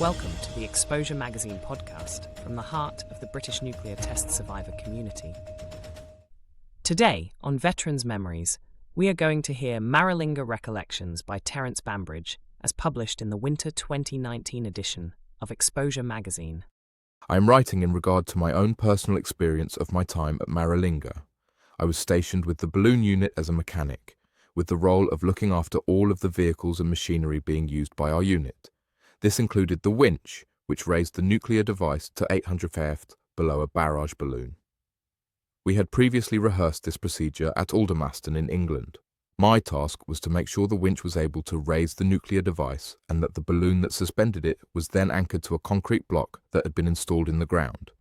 Welcome to the Exposure Magazine podcast from the heart of the British nuclear test survivor community. Today, on Veterans Memories, we are going to hear Maralinga Recollections by Terence Bambridge, as published in the winter 2019 edition of Exposure Magazine. I am writing in regard to my own personal experience of my time at Maralinga. I was stationed with the balloon unit as a mechanic, with the role of looking after all of the vehicles and machinery being used by our unit. This included the winch, which raised the nuclear device to 800 feet below a barrage balloon. We had previously rehearsed this procedure at Aldermaston in England. My task was to make sure the winch was able to raise the nuclear device and that the balloon that suspended it was then anchored to a concrete block that had been installed in the ground.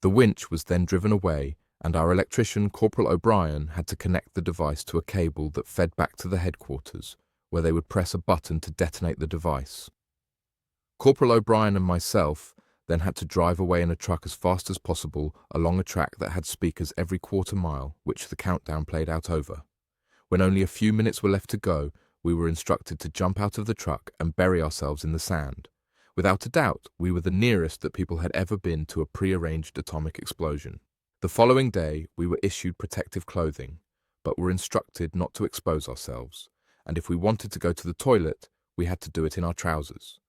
The winch was then driven away, and our electrician, Corporal O'Brien, had to connect the device to a cable that fed back to the headquarters, where they would press a button to detonate the device. Corporal O'Brien and myself then had to drive away in a truck as fast as possible along a track that had speakers every quarter mile, which the countdown played out over. When only a few minutes were left to go, we were instructed to jump out of the truck and bury ourselves in the sand. Without a doubt, we were the nearest that people had ever been to a pre-arranged atomic explosion. The following day, we were issued protective clothing, but were instructed not to expose ourselves, and if we wanted to go to the toilet, we had to do it in our trousers.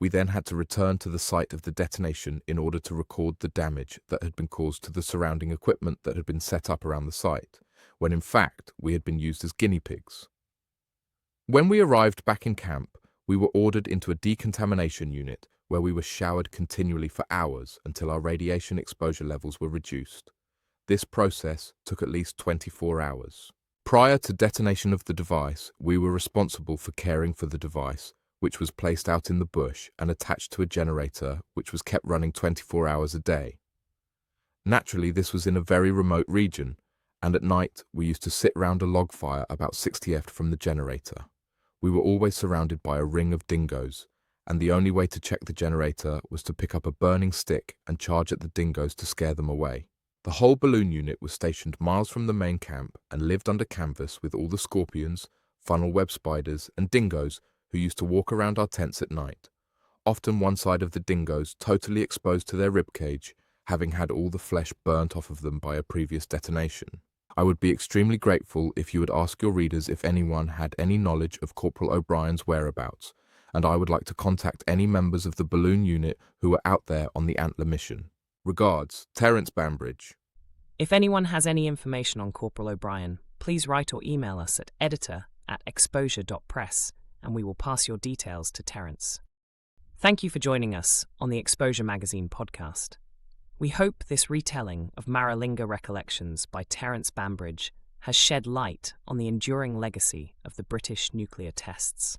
We then had to return to the site of the detonation in order to record the damage that had been caused to the surrounding equipment that had been set up around the site, when in fact we had been used as guinea pigs. When we arrived back in camp, we were ordered into a decontamination unit where we were showered continually for hours until our radiation exposure levels were reduced. This process took at least 24 hours. Prior to detonation of the device, we were responsible for caring for the device, which was placed out in the bush and attached to a generator which was kept running 24 hours a day. Naturally, this was in a very remote region, and at night we used to sit round a log fire about 60 feet from the generator. We were always surrounded by a ring of dingoes, and the only way to check the generator was to pick up a burning stick and charge at the dingoes to scare them away. The whole balloon unit was stationed miles from the main camp and lived under canvas with all the scorpions, funnel web spiders and dingoes who used to walk around our tents at night, often one side of the dingoes totally exposed to their ribcage, having had all the flesh burnt off of them by a previous detonation. I would be extremely grateful if you would ask your readers if anyone had any knowledge of Corporal O'Brien's whereabouts, and I would like to contact any members of the balloon unit who were out there on the Antler mission. Regards, Terence Bambridge. If anyone has any information on Corporal O'Brien, please write or email us at editor@exposure.press, and we will pass your details to Terence. Thank you for joining us on the Exposure Magazine podcast. We hope this retelling of Maralinga Recollections by Terence Bambridge has shed light on the enduring legacy of the British nuclear tests.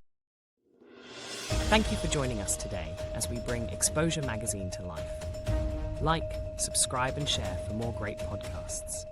Thank you for joining us today as we bring Exposure Magazine to life. Like, subscribe and share for more great podcasts.